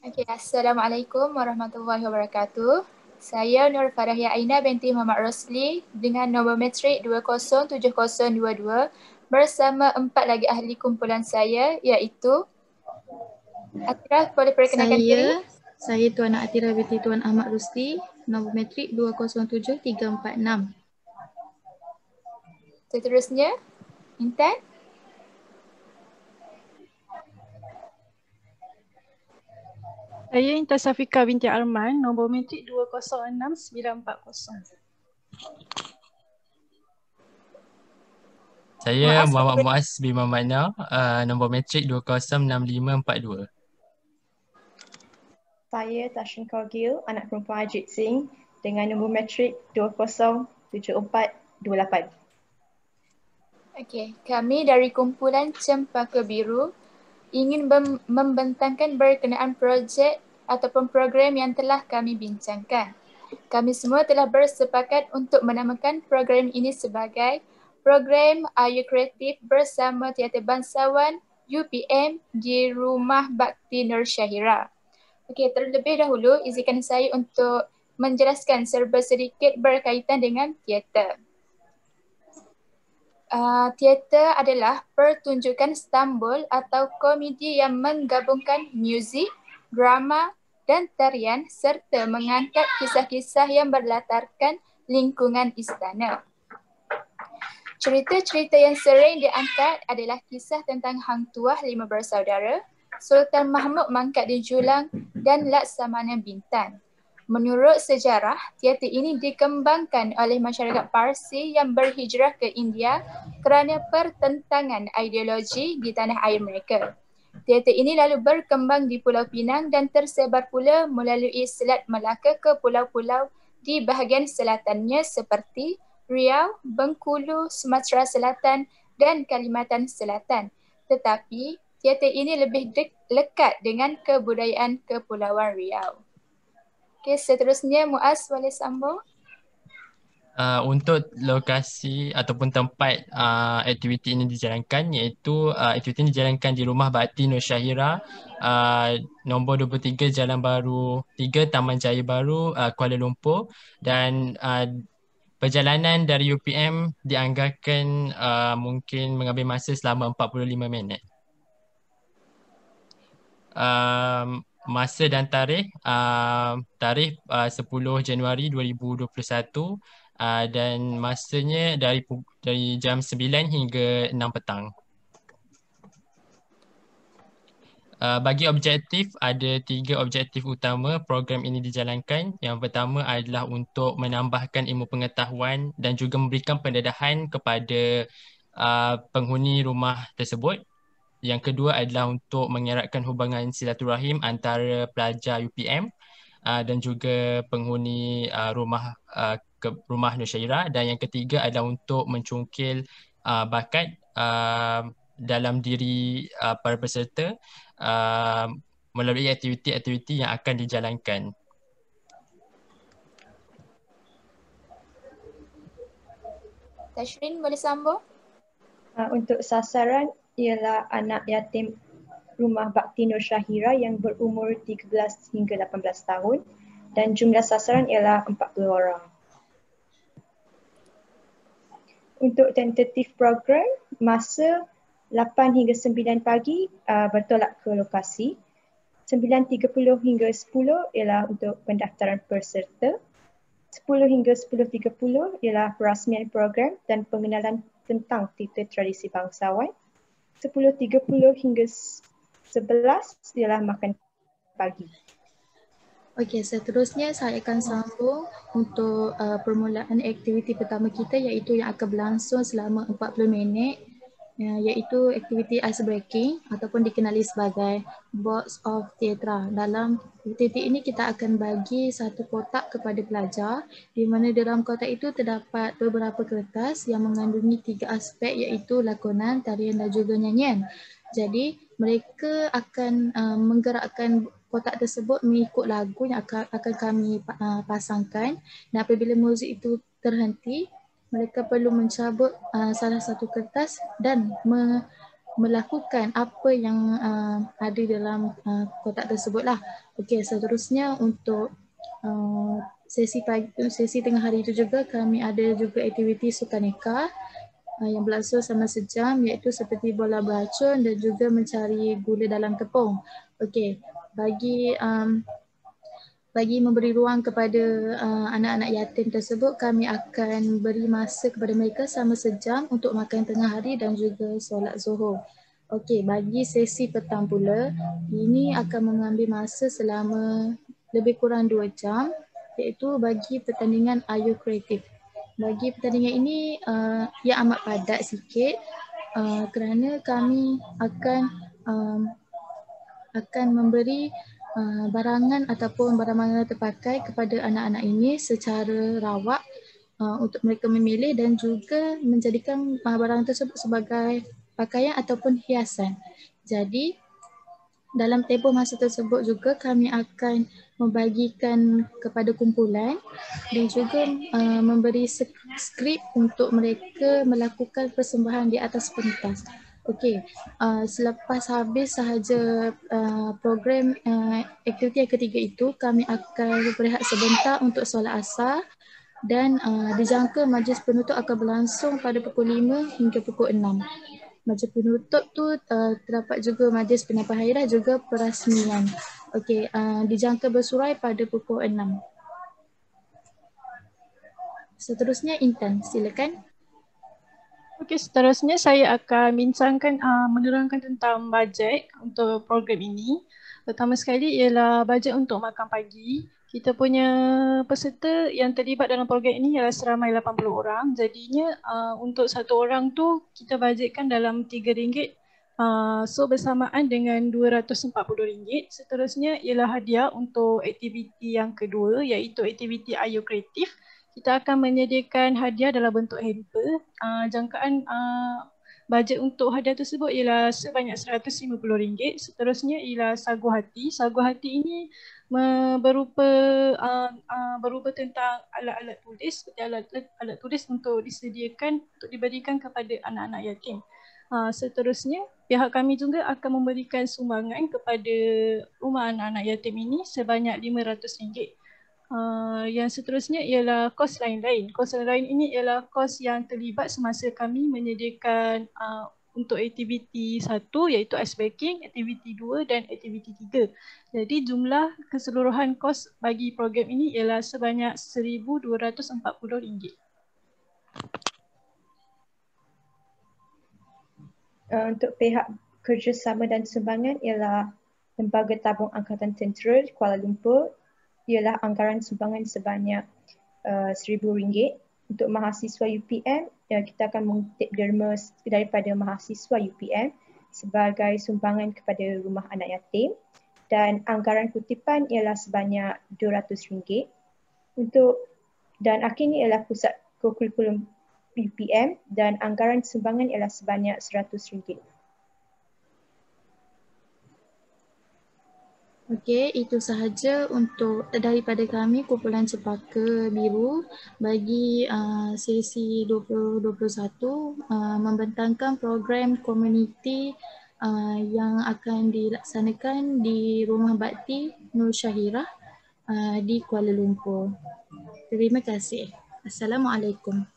Okay, Assalamualaikum warahmatullahi wabarakatuh. Saya Nur Farahia Aina binti Muhammad Rosli dengan nombor matrik 207022 bersama 4 lagi ahli kumpulan saya iaitu Atira, boleh perkenalkan diri? Saya Tuan Atira binti Tuan Ahmad Rusdi, nombor matrik 207346. Seterusnya, Intan. Saya Intan Safika binti Arman, nombor matrik 206940. Saya Muhammad Muaz bin Muhammad Nah, nombor matrik 206542. Saya Tashin Kaugil, anak perempuan Ajit Singh dengan nombor matrik 207428. Okey, kami dari kumpulan Cempaka Biru ingin membentangkan berkenaan projek ataupun program yang telah kami bincangkan. Kami semua telah bersepakat untuk menamakan program ini sebagai Program Ayu Kreatif bersama Teater Bangsawan UPM di Rumah Bakti Nur Syahira. Okey, terlebih dahulu izinkan saya untuk menjelaskan serba sedikit berkaitan dengan teater. Teater adalah pertunjukan stambul atau komedi yang menggabungkan muzik, drama dan tarian serta mengangkat kisah-kisah yang berlatarkan lingkungan istana. Cerita-cerita yang sering diangkat adalah kisah tentang Hang Tuah 5 bersaudara, Sultan Mahmud Mangkat di Julang dan Laksamana Bintan. Menurut sejarah, teater ini dikembangkan oleh masyarakat Parsi yang berhijrah ke India kerana pertentangan ideologi di tanah air mereka. Teater ini lalu berkembang di Pulau Pinang dan tersebar pula melalui Selat Melaka ke pulau-pulau di bahagian selatannya seperti Riau, Bengkulu, Sumatera Selatan dan Kalimantan Selatan. Tetapi, teater ini lebih lekat dengan kebudayaan Kepulauan Riau. Okey, seterusnya Muaz boleh sambung. Untuk lokasi ataupun tempat aktiviti ini dijalankan iaitu aktiviti ini dijalankan di Rumah Bakti Nur Syahira, nombor 23 Jalan Baru 3 Taman Jaya Baru, Kuala Lumpur, dan perjalanan dari UPM dianggarkan mungkin mengambil masa selama 45 minit. Masa dan tarikh 10 Januari 2021 dan masanya dari jam 9 hingga 6 petang. Bagi objektif, ada 3 objektif utama program ini dijalankan. Yang pertama adalah untuk menambahkan ilmu pengetahuan dan juga memberikan pendedahan kepada penghuni rumah tersebut. Yang kedua adalah untuk mengeratkan hubungan silaturahim antara pelajar UPM dan juga penghuni rumah Nur Syahira. Dan yang ketiga adalah untuk mencungkil bakat dalam diri para peserta melalui aktiviti-aktiviti yang akan dijalankan. Tashrin boleh sambung? Untuk sasaran ialah anak yatim Rumah Bakti Nur Syahira yang berumur 13 hingga 18 tahun dan jumlah sasaran ialah 40 orang. Untuk tentatif program, masa 8 hingga 9 pagi bertolak ke lokasi. 9.30 hingga 10 ialah untuk pendaftaran peserta. 10 hingga 10.30 ialah perasmian program dan pengenalan tentang teater tradisi bangsawan. 10.30 hingga 11 ialah makan pagi. Okey, seterusnya saya akan sambung untuk permulaan aktiviti pertama kita iaitu yang akan berlangsung selama 40 minit iaitu aktiviti ice breaking ataupun dikenali sebagai Box of Theatre. Dalam aktiviti ini kita akan bagi satu kotak kepada pelajar di mana dalam kotak itu terdapat beberapa kertas yang mengandungi 3 aspek iaitu lakonan, tarian dan juga nyanyian. Jadi mereka akan menggerakkan kotak tersebut mengikut lagu yang akan kami pasangkan dan apabila muzik itu terhenti mereka perlu mencabut salah satu kertas dan melakukan apa yang ada dalam kotak tersebut lah. Okey, seterusnya untuk sesi tengah hari itu juga kami ada juga aktiviti sukaneka yang berlangsung selama sejam, iaitu seperti bola beracun dan juga mencari gula dalam tepung. Okey, bagi memberi ruang kepada anak-anak yatim tersebut, kami akan beri masa kepada mereka selama sejam untuk makan tengah hari dan juga solat zuhur. Okey, bagi sesi petang pula, ini akan mengambil masa selama lebih kurang 2 jam, iaitu bagi pertandingan ayuh kreatif. Bagi pertandingan ini ia amat padat sikit kerana kami akan memberi barangan ataupun barang-barang terpakai kepada anak-anak ini secara rawak untuk mereka memilih dan juga menjadikan barang tersebut sebagai pakaian ataupun hiasan. Jadi dalam tempoh masa tersebut juga kami akan membagikan kepada kumpulan dan juga memberi skrip untuk mereka melakukan persembahan di atas pentas. Okey, selepas habis sahaja program aktiviti yang ketiga itu, kami akan berehat sebentar untuk solat asar dan dijangka majlis penutup akan berlangsung pada pukul 5 hingga pukul 6. Majlis penutup tu terdapat juga majlis penyampaian juga perasmian. Okey, dijangka bersurai pada pukul 6. Seterusnya Intan, silakan. Okey, seterusnya saya akan bincangkan menerangkan tentang bajet untuk program ini. Pertama sekali ialah bajet untuk makan pagi. Kita punya peserta yang terlibat dalam program ini ialah seramai 80 orang. Jadinya untuk satu orang tu kita bajetkan dalam RM3. So bersamaan dengan RM240. Seterusnya ialah hadiah untuk aktiviti yang kedua, iaitu aktiviti ayuh kreatif. Kita akan menyediakan hadiah dalam bentuk hamper. Jangkaan bajet untuk hadiah tersebut ialah sebanyak RM150. Seterusnya ialah sagu hati. Sagu hati ini berupa tentang alat-alat tulis, seperti alat tulis untuk disediakan untuk diberikan kepada anak-anak yatim. Seterusnya, pihak kami juga akan memberikan sumbangan kepada rumah anak-anak yatim ini sebanyak RM500. Yang seterusnya ialah kos lain-lain. Kos lain ini ialah kos yang terlibat semasa kami menyediakan untuk aktiviti 1 iaitu ice baking, aktiviti 2 dan aktiviti 3. Jadi jumlah keseluruhan kos bagi program ini ialah sebanyak RM1,240. Untuk pihak kerjasama dan sumbangan ialah Lembaga Tabung Angkatan Tentera Kuala Lumpur, ialah anggaran sumbangan sebanyak RM1,000. Untuk mahasiswa UPM, kita akan mengutip derma daripada mahasiswa UPM sebagai sumbangan kepada rumah anak yatim, dan anggaran kutipan ialah sebanyak RM200. Dan akhirnya ialah pusat kurikulum UPM dan anggaran sumbangan ialah sebanyak RM100. Okey, itu sahaja untuk daripada kami kumpulan Cepaka Biru bagi sesi 2021 membentangkan program komuniti yang akan dilaksanakan di Rumah Bakti Nur Syahirah di Kuala Lumpur. Terima kasih. Assalamualaikum.